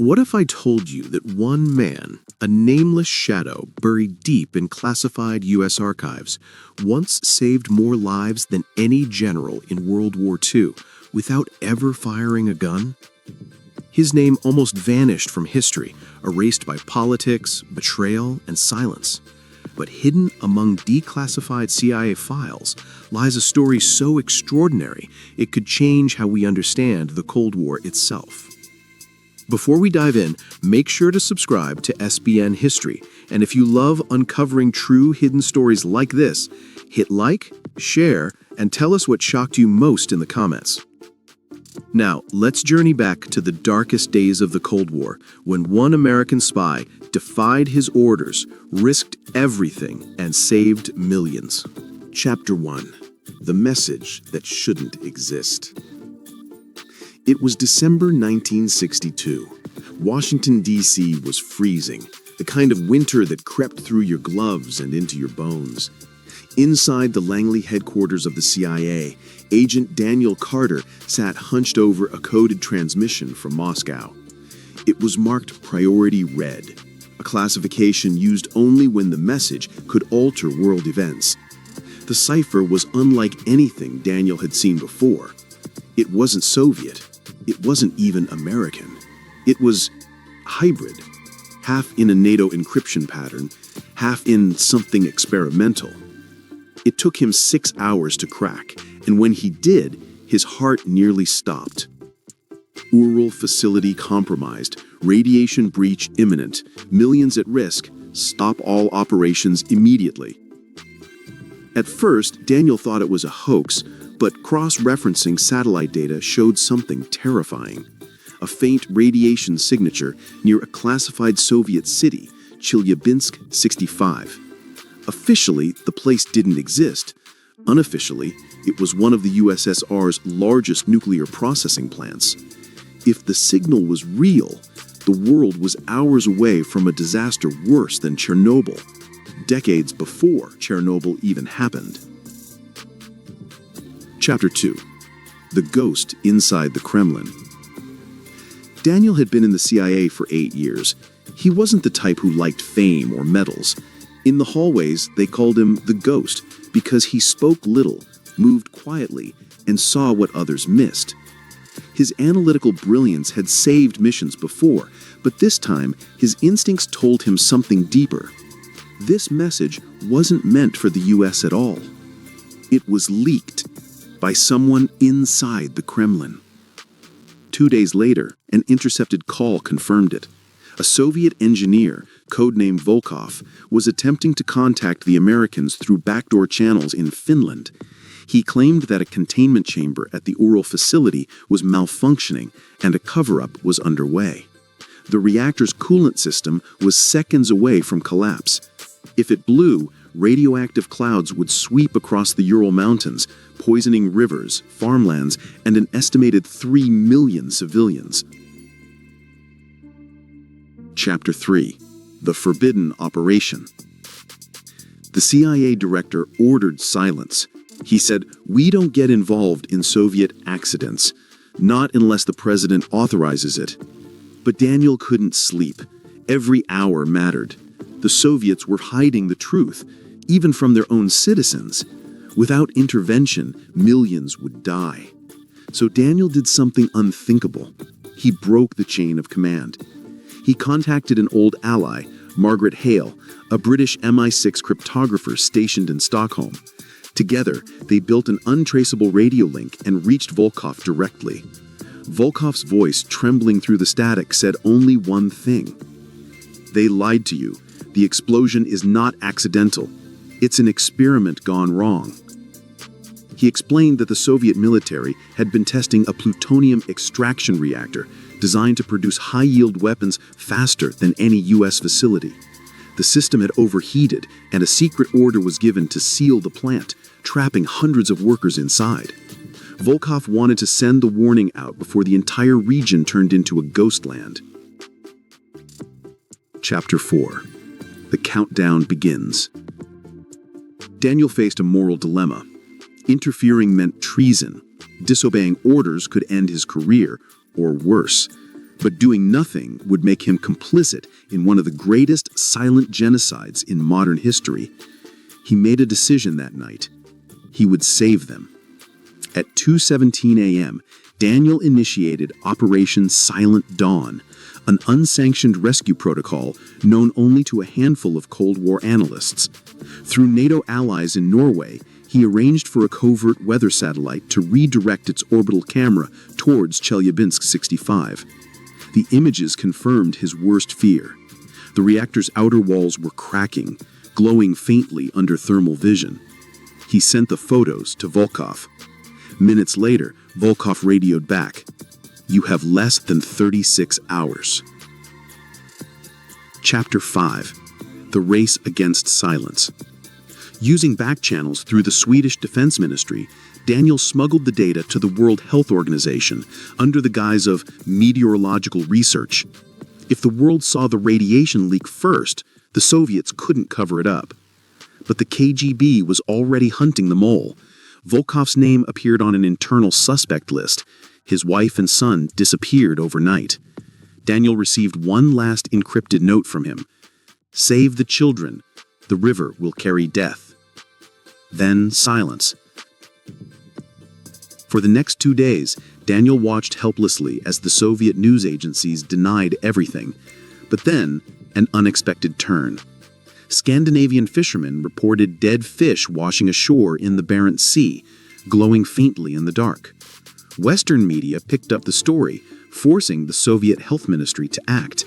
What if I told you that one man, a nameless shadow buried deep in classified U.S. archives, once saved more lives than any general in World War II without ever firing a gun? His name almost vanished from history, erased by politics, betrayal, and silence. But hidden among declassified CIA files lies a story so extraordinary it could change how we understand the Cold War itself. Before we dive in, make sure to subscribe to SBN History, and if you love uncovering true hidden stories like this, hit like, share, and tell us what shocked you most in the comments. Now, let's journey back to the darkest days of the Cold War, when one American spy defied his orders, risked everything, and saved millions. Chapter 1. The Message That Shouldn't Exist. It was December 1962. Washington, D.C. was freezing, the kind of winter that crept through your gloves and into your bones. Inside the Langley headquarters of the CIA, Agent Daniel Carter sat hunched over a coded transmission from Moscow. It was marked Priority Red, a classification used only when the message could alter world events. The cipher was unlike anything Daniel had seen before. It wasn't Soviet. It wasn't even American. It was hybrid, half in a NATO encryption pattern, half in something experimental. It took him 6 hours to crack, and when he did, his heart nearly stopped. Ural facility compromised, radiation breach imminent, millions at risk, stop all operations immediately. At first, Daniel thought it was a hoax, but cross-referencing satellite data showed something terrifying. A faint radiation signature near a classified Soviet city, Chelyabinsk 65. Officially, the place didn't exist. Unofficially, it was one of the USSR's largest nuclear processing plants. If the signal was real, the world was hours away from a disaster worse than Chernobyl, decades before Chernobyl even happened. Chapter 2. The Ghost Inside the Kremlin. Daniel had been in the CIA for 8 years. He wasn't the type who liked fame or medals. In the hallways, they called him the Ghost because he spoke little, moved quietly, and saw what others missed. His analytical brilliance had saved missions before, but this time, his instincts told him something deeper. This message wasn't meant for the US at all. It was leaked by someone inside the Kremlin. 2 days later, an intercepted call confirmed it. A Soviet engineer, codenamed Volkov, was attempting to contact the Americans through backdoor channels in Finland. He claimed that a containment chamber at the Ural facility was malfunctioning and a cover-up was underway. The reactor's coolant system was seconds away from collapse. If it blew, radioactive clouds would sweep across the Ural Mountains, poisoning rivers, farmlands, and an estimated 3 million civilians. Chapter 3. The Forbidden Operation. The CIA director ordered silence. He said, "We don't get involved in Soviet accidents, not unless the president authorizes it." But Daniel couldn't sleep. Every hour mattered. The Soviets were hiding the truth, even from their own citizens. Without intervention, millions would die. So Daniel did something unthinkable. He broke the chain of command. He contacted an old ally, Margaret Hale, a British MI6 cryptographer stationed in Stockholm. Together, they built an untraceable radio link and reached Volkov directly. Volkov's voice, trembling through the static, said only one thing. "They lied to you. The explosion is not accidental. It's an experiment gone wrong." He explained that the Soviet military had been testing a plutonium extraction reactor designed to produce high-yield weapons faster than any U.S. facility. The system had overheated, and a secret order was given to seal the plant, trapping hundreds of workers inside. Volkov wanted to send the warning out before the entire region turned into a ghost land. Chapter 4. The countdown begins. Daniel faced a moral dilemma. Interfering meant treason. Disobeying orders could end his career, or worse. But doing nothing would make him complicit in one of the greatest silent genocides in modern history. He made a decision that night. He would save them. At 2:17 a.m., Daniel initiated Operation Silent Dawn, an unsanctioned rescue protocol known only to a handful of Cold War analysts. Through NATO allies in Norway, he arranged for a covert weather satellite to redirect its orbital camera towards Chelyabinsk 65. The images confirmed his worst fear. The reactor's outer walls were cracking, glowing faintly under thermal vision. He sent the photos to Volkov. Minutes later, Volkov radioed back, "You have less than 36 hours." Chapter 5. The Race Against Silence. Using back channels through the Swedish Defense Ministry, Daniel smuggled the data to the World Health Organization under the guise of meteorological research. If the world saw the radiation leak first, the Soviets couldn't cover it up. But the KGB was already hunting the mole. Volkov's name appeared on an internal suspect list. His wife and son disappeared overnight. Daniel received one last encrypted note from him. "Save the children. The river will carry death." Then silence. For the next 2 days, Daniel watched helplessly as the Soviet news agencies denied everything. But then, an unexpected turn. Scandinavian fishermen reported dead fish washing ashore in the Barents Sea, glowing faintly in the dark. Western media picked up the story, forcing the Soviet Health Ministry to act.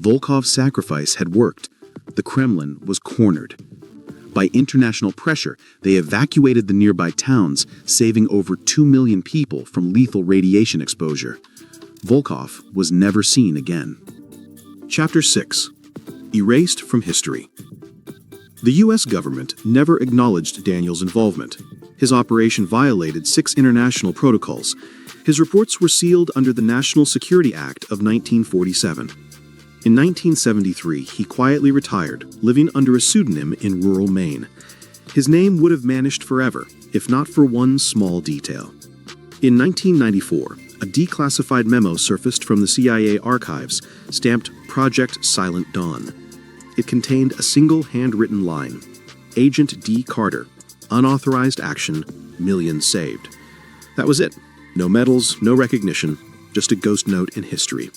Volkov's sacrifice had worked. The Kremlin was cornered. By international pressure, they evacuated the nearby towns, saving over 2 million people from lethal radiation exposure. Volkov was never seen again. Chapter 6. Erased from history. The U.S. government never acknowledged Daniel's involvement. His operation violated 6 international protocols. His reports were sealed under the National Security Act of 1947. In 1973, he quietly retired, living under a pseudonym in rural Maine. His name would have vanished forever, if not for one small detail. In 1994, a declassified memo surfaced from the CIA archives, stamped Project Silent Dawn. It contained a single handwritten line: Agent D. Carter, unauthorized action, millions saved. That was it. No medals, no recognition, just a ghost note in history.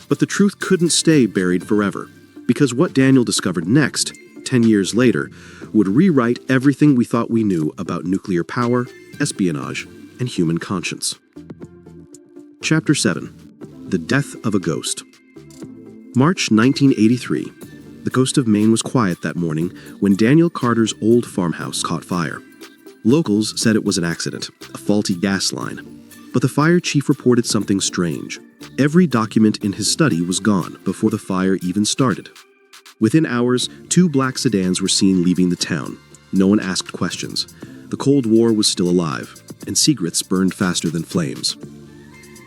But the truth couldn't stay buried forever, because what Daniel discovered next, 10 years later, would rewrite everything we thought we knew about nuclear power, espionage, and human conscience. Chapter 7. The Death of a Ghost. March 1983. The coast of Maine was quiet that morning when Daniel Carter's old farmhouse caught fire. Locals said it was an accident, a faulty gas line. But the fire chief reported something strange. Every document in his study was gone before the fire even started. Within hours, 2 black sedans were seen leaving the town. No one asked questions. The Cold War was still alive, and secrets burned faster than flames.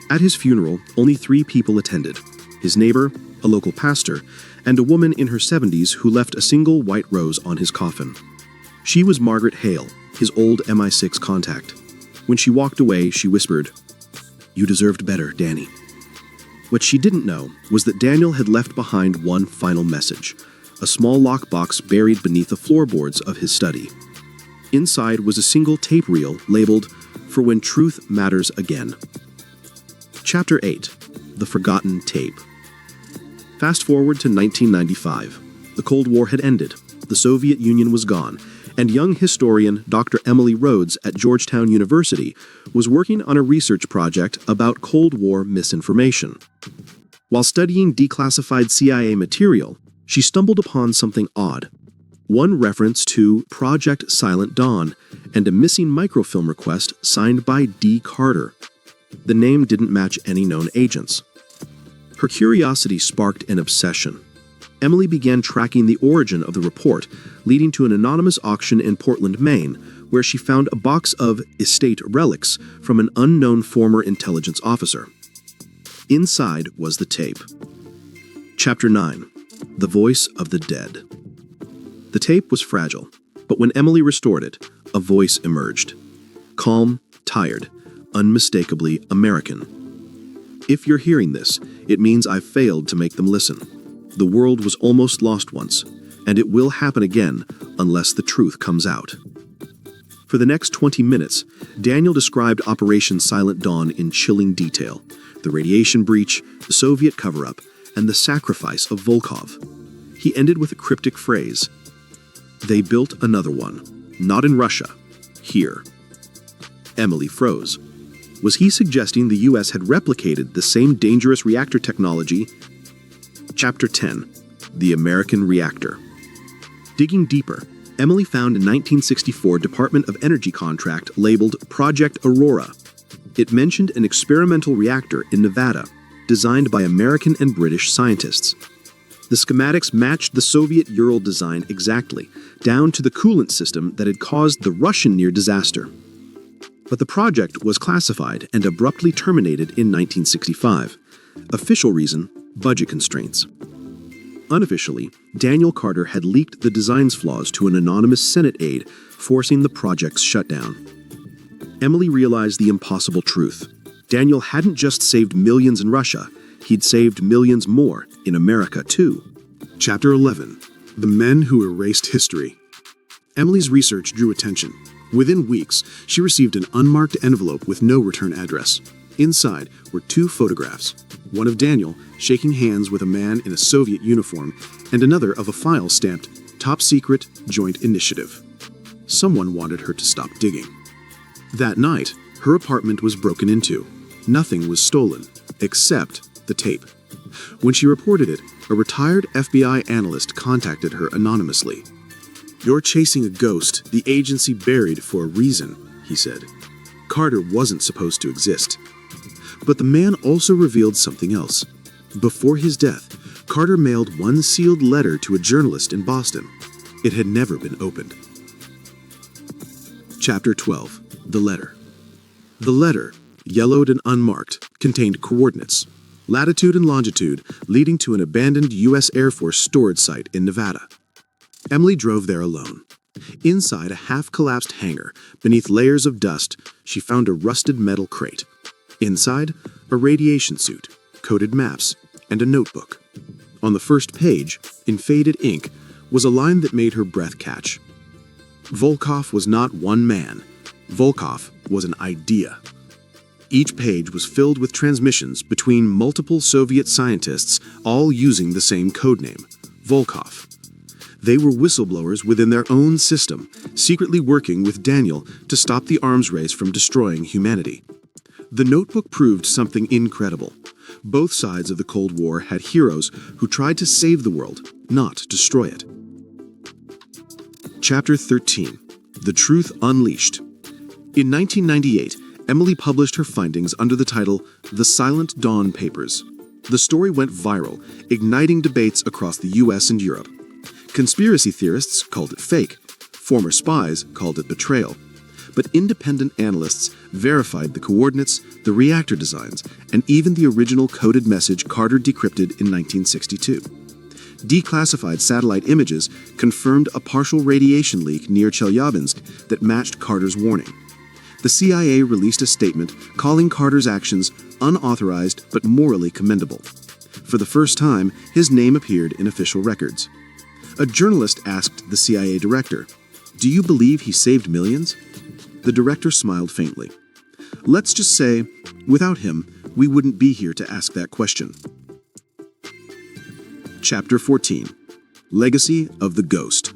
At his funeral, only 3 people attended: his neighbor, a local pastor, and a woman in her 70s who left a single white rose on his coffin. She was Margaret Hale, his old MI6 contact. When she walked away, she whispered, "You deserved better, Danny." What she didn't know was that Daniel had left behind one final message, a small lockbox buried beneath the floorboards of his study. Inside was a single tape reel labeled, "For When Truth Matters Again." Chapter 8. The Forgotten Tape. Fast forward to 1995. The Cold War had ended, the Soviet Union was gone, and young historian Dr. Emily Rhodes at Georgetown University was working on a research project about Cold War misinformation. While studying declassified CIA material, she stumbled upon something odd. One reference to Project Silent Dawn and a missing microfilm request signed by D. Carter. The name didn't match any known agents. Her curiosity sparked an obsession. Emily began tracking the origin of the report, leading to an anonymous auction in Portland, Maine, where she found a box of estate relics from an unknown former intelligence officer. Inside was the tape. Chapter 9. The Voice of the Dead. The tape was fragile, but when Emily restored it, a voice emerged. Calm, tired, unmistakably American. If you're hearing this, it means I've failed to make them listen. The world was almost lost once, and it will happen again unless the truth comes out. For the next 20 minutes, Daniel described Operation Silent Dawn in chilling detail: the radiation breach, the Soviet cover-up, and the sacrifice of Volkov. He ended with a cryptic phrase: "They built another one, not in Russia, here." Emily froze. Was he suggesting the US had replicated the same dangerous reactor technology? Chapter 10: The American Reactor. Digging deeper, Emily found a 1964 Department of Energy contract labeled Project Aurora. It mentioned an experimental reactor in Nevada, designed by American and British scientists. The schematics matched the Soviet Ural design exactly, down to the coolant system that had caused the Russian near disaster. But the project was classified and abruptly terminated in 1965. Official reason: budget constraints. Unofficially, Daniel Carter had leaked the design's flaws to an anonymous Senate aide, forcing the project's shutdown. Emily realized the impossible truth. Daniel hadn't just saved millions in Russia, he'd saved millions more in America, too. Chapter 11: The Men Who Erased History. Emily's research drew attention. Within weeks, she received an unmarked envelope with no return address. Inside were 2 photographs, one of Daniel shaking hands with a man in a Soviet uniform, and another of a file stamped "Top Secret Joint Initiative." Someone wanted her to stop digging. That night, her apartment was broken into. Nothing was stolen, except the tape. When she reported it, a retired FBI analyst contacted her anonymously. "You're chasing a ghost the agency buried for a reason," he said. Carter wasn't supposed to exist. But the man also revealed something else. Before his death, Carter mailed one sealed letter to a journalist in Boston. It had never been opened. Chapter 12: The Letter. The letter, yellowed and unmarked, contained coordinates, latitude and longitude, leading to an abandoned U.S. Air Force storage site in Nevada. Emily drove there alone. Inside a half-collapsed hangar, beneath layers of dust, she found a rusted metal crate. Inside, a radiation suit, coded maps, and a notebook. On the first page, in faded ink, was a line that made her breath catch. Volkov was not one man. Volkov was an idea. Each page was filled with transmissions between multiple Soviet scientists, all using the same codename, Volkov. They were whistleblowers within their own system, secretly working with Daniel to stop the arms race from destroying humanity. The notebook proved something incredible. Both sides of the Cold War had heroes who tried to save the world, not destroy it. Chapter 13: The Truth Unleashed. In 1998, Emily published her findings under the title The Silent Dawn Papers. The story went viral, igniting debates across the US and Europe. Conspiracy theorists called it fake, former spies called it betrayal, but independent analysts verified the coordinates, the reactor designs, and even the original coded message Carter decrypted in 1962. Declassified satellite images confirmed a partial radiation leak near Chelyabinsk that matched Carter's warning. The CIA released a statement calling Carter's actions unauthorized but morally commendable. For the first time, his name appeared in official records. A journalist asked the CIA director, "Do you believe he saved millions?" The director smiled faintly. "Let's just say, without him, we wouldn't be here to ask that question." Chapter 14: Legacy of the Ghost.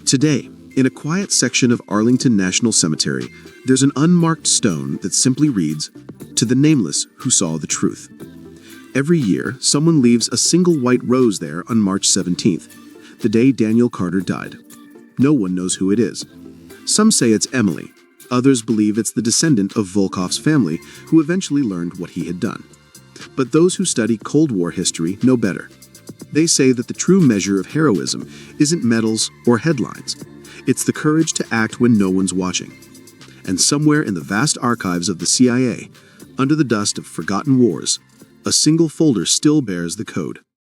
Today, in a quiet section of Arlington National Cemetery, there's an unmarked stone that simply reads, "To the nameless who saw the truth." Every year, someone leaves a single white rose there on March 17th, the day Daniel Carter died. No one knows who it is. Some say it's Emily. Others believe it's the descendant of Volkov's family who eventually learned what he had done. But those who study Cold War history know better. They say that the true measure of heroism isn't medals or headlines. It's the courage to act when no one's watching. And somewhere in the vast archives of the CIA, under the dust of forgotten wars, a single folder still bears the code.